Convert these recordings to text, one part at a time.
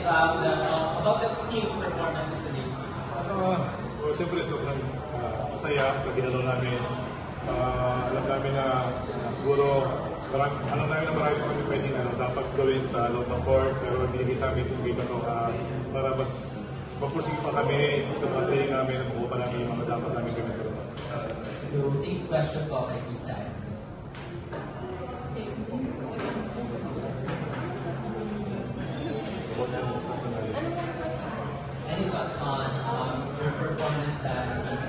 about the team's performance in today's game? Siyempre, sobrang masaya sa ginagawa namin. Alam namin na siguro alam namin na marami kami pwedeng dapat gawin sa loob ng court, pero hindi sa amin kung dito para mas mapursige pa kami sa mga training namin at makuha pa namin yung mga dapat namin gawin sa loob. So, same question po kay Isa. Any thoughts on your performance sa game?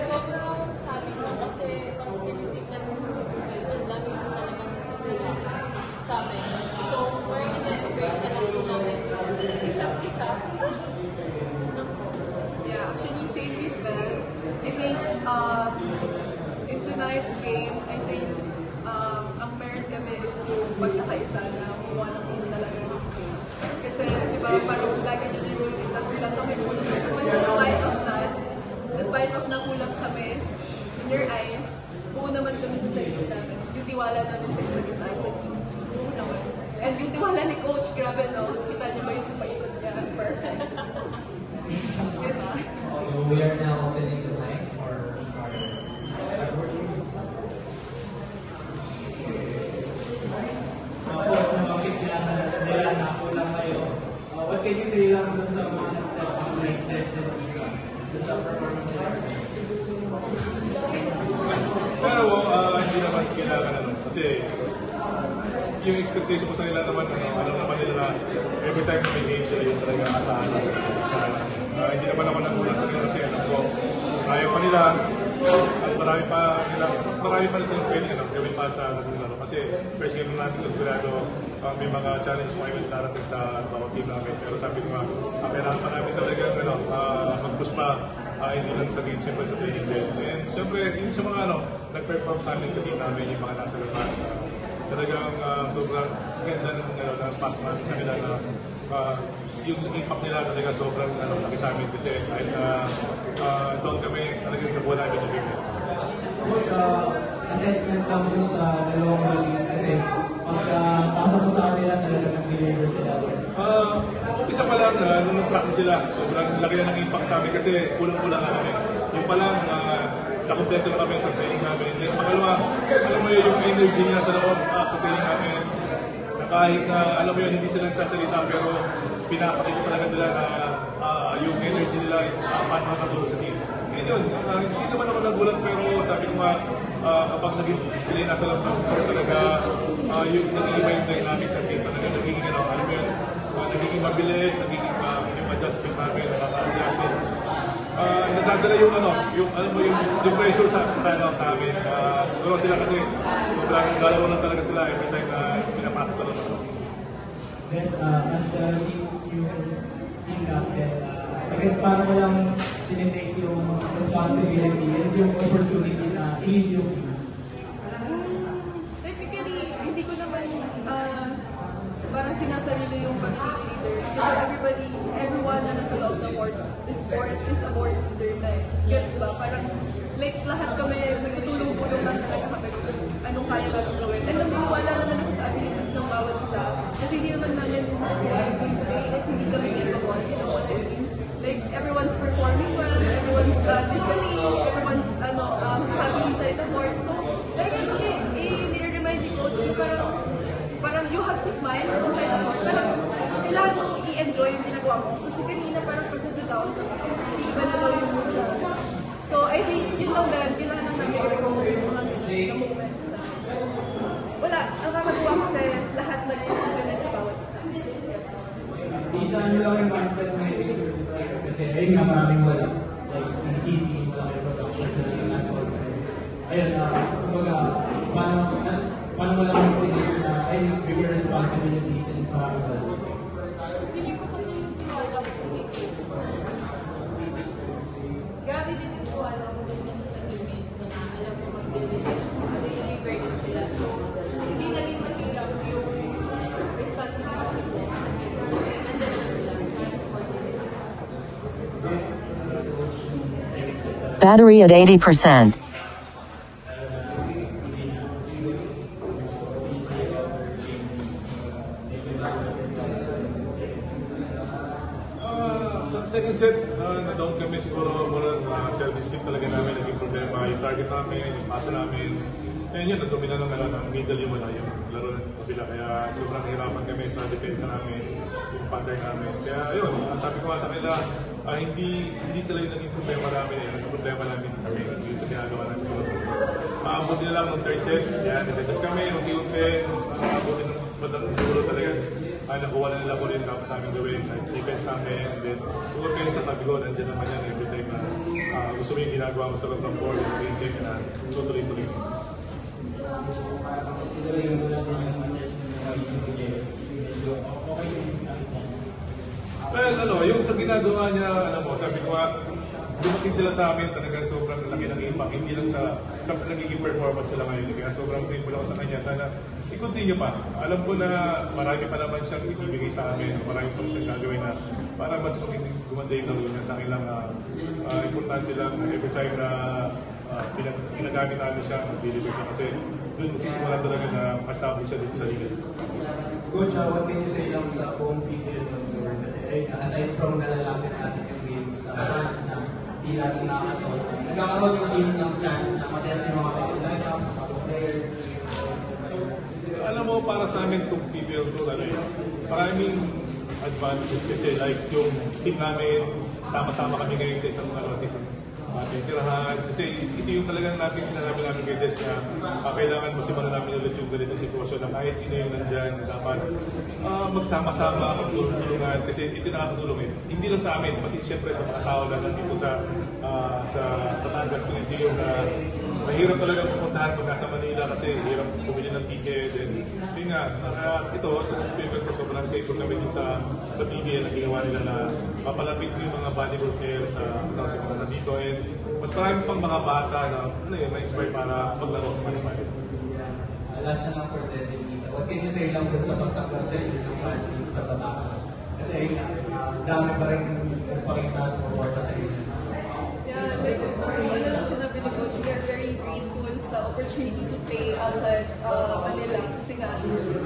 Sobrang happy ko kasi pag tinitignan mo, ang dami mo talagang sa amin. So, we're in the embrace na lang natin isa't isa. Yeah, actually, same with Bell. I think in tonight's game, I think ang meron kami is yung pagkakaisa na one of them talaga ng game. Kasi, di ba, parang lagi nyo yung kulang kami kulang. Despite of na kulang kami, in your eyes, buo naman kami sa sarili namin. Yung tiwala namin sa isa't isa sa team. Buo naman. And yung tiwala ni Coach, grabe no? Kita niyo ba yung paikot niya? Perfect. Diba? So we are now opening the line for Tapos, namakit nila na kulang kayo. What can you say lang sa mga step up like this and Isa? Sa performance nila? Pero hindi naman kailangan kasi yung expectation ko sa nila naman, alam naman nila na every time na may game sila yung talaga asahan. Hindi naman ako nagulat sa nila kasi alam ko, ayaw pa nila at marami pa silang pwedeng gawin pa sa naglaro. Kasi first game natin sa sigurado may mga challenge mo ay darating sa bawat team namin. Pero sabi ko nga, kailangan pa namin talaga mag-push pa, hindi lang sa game, siyempre sa training din. And siyempre, yung sa mga nag-perform sa amin sa team namin, yung mga nasa labas, talagang sobrang ganda ng pass namin sa nila na yung impact nila talaga sobrang laki sa amin kasi kahit doon kami talagang nabuha namin sa game. Tapos, assessment lang po sa dalawang release kasi pagkapasok ko sa kanila talaga nag-deliver sila. Isa pa lang, nung nag-practice sila, sobrang laki na ng impact sa amin kasi kulang-kulang na kami. Yung pa lang, nakompleto na kami sa training namin. Then pangalawa, alam mo yun, yung energy niya sa loob sa training namin. Na kahit na, alam mo yun, hindi sila nagsasalita pero pinapakita talaga nila na yung energy nila is paano nakatulog sa team. Yun, hindi naman ako nagulat pero sabi ko nga, kapag naging sila yung nasa loob ng court talaga, yung nag-iiba yung dynamics sa team talaga nagiging alam mo yun, nagiging mabilis, nagiging yung adjustment namin, nakaka-adjustment. Nadadala yung alam mo yung pressure sa amin. Siguro sila kasi sobrang galaw lang talaga sila every time na pinapasok sa loob. Yes, as the team's new team captain, I guess parang walang tinitake yung responsibility and yung opportunity na i-lead yung team. Technically, hindi ko naman parang sinasarili yung pag-leader. Kasi everyone na nasa loob ng court is a board leader na gets ba? Parang like lahat kami nagtutulong-tulong lang talaga kami anong kaya natin gawin. And naniniwala naman ako sa abilities ng bawat isa. Kasi hindi naman namin hindi kami capable. Like everyone's performing well, everyone's listening, everyone's happy inside the court. So, like nire-remind ni coach parang you have to smile inside the court. Parang kailangan mo i-enjoy yung ginagawa mo. Kasi kanina parang pag nag-down, hindi iba na daw yung mood. So, I think yun lang dahil kailangan namin i-recover yung mga moments. Wala, ang kakagawa kasi lahat nag-implement sa bawat isa. Isa nyo lang yung mindset ng editor kasi ayun nga maraming wala. Like, sinisisi, wala kayo production na yung nasa organize. Ayun, kumbaga, paano wala kang pinigil na ay bigger responsibilities and parang wala. Hindi ko kasi yung tiwala ko sa team. Grabe din yung tiwala ko din sa teammates ko na alam ko mag-deliver din sila. So, hindi na rin mahirap yung responsibility ko. Andyan na sila. Battery at 80%. second set, na-down kami siguro muna service system talaga namin, naging problema. Yung target namin, yung pasa namin. Kaya yun, nagdomina naman ng middle yung wala yung laro na sila. Kaya sobrang nahirapan kami sa depensa namin, yung pattern namin. Kaya yun, sabi ko nga sa kanila, hindi sila yung naging problema namin. Yung problema namin kami, yung sa ginagawa namin sa laro. Maabot nila lang ng third set, yan, nagdagas kami, unti-unti, maabutin ng batang siguro talaga. Nakuha na nila ko rin dapat namin gawin, defense namin, and then kung kayo sasabi ko, nandiyan naman yan every time na gusto mo yung ginagawa mo sa loob ng board, yung na tutuloy-tuloy. Siguro yung wala din yung message ng players. Okay yung Well, yung sa ginagawa niya, sabi ko nga, dumating sila sa amin, talagang sobrang laki ng impact, hindi lang sa nagiging performance sila ngayon. Kaya sobrang thankful ako sa kanya. Sana i-continue pa. Alam ko na marami pa naman siyang ibibigay sa amin, marami pa siyang gagawin na para mas maging gumanda yung laro niya. Sa akin lang, importante lang every time na pinagamit namin siya, mag-deliver siya kasi doon magsisimula talaga na ma-establish siya dito sa liga. Coach, what can you say lang sa home field ng tour? Kasi aside from nalalapit natin yung games sa fans na hindi natin nakakataon, nagkakaroon yung games ng chance na matest yung mga lineups, mga players. Alam mo, para sa amin itong PBL Tour, maraming advantages kasi like yung team namin, sama-sama kami ngayon sa isang season. Tirahan. Kasi ito yung talagang natin sinasabi namin kay Des na kailangan masimulan namin ulit yung ganitong sitwasyon na kahit sino yung nandyan, dapat magsama-sama, magtulungan kasi ito nakakatulong eh. Hindi lang sa amin, pati siyempre sa mga tao na nandito sa Batangas Coliseum na mahirap talaga pupuntahan pag nasa Manila kasi hirap bumili ng ticket. And yun nga, ito, sobrang thankful kami din sa PBL na ginawa nila na papalapit yung mga volleyball players sa mga nandito. And mas marami pang mga bata na na-inspire para maglaro ng volleyball. Last na lang for this, Elisa. What can you say lang sa pagtakbo sa yung fans dito sa Batangas? Kasi dami pa rin nagpakita sa pagporta sa inyo. Yeah, like, ano lang sinabi ni Coach, we are very grateful sa opportunity to play outside Manila. Kasi nga,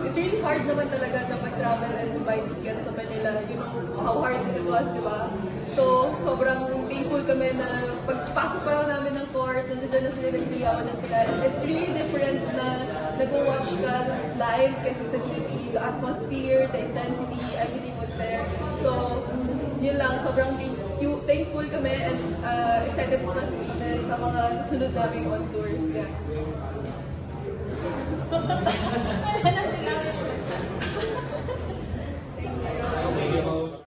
it's really hard naman talaga na mag-travel and buy tickets sa Manila. You know how hard it was, di ba? So, sobrang thankful kami na pagpasok pa lang namin ng court, nandiyan na sila, nagtiyawan na sila. And it's really different na nag-watch ka live kasi sa TV. The atmosphere, the intensity, everything was there. So, yun lang, sobrang thankful kami and excited po kami sa mga susunod namin on tour. Yeah.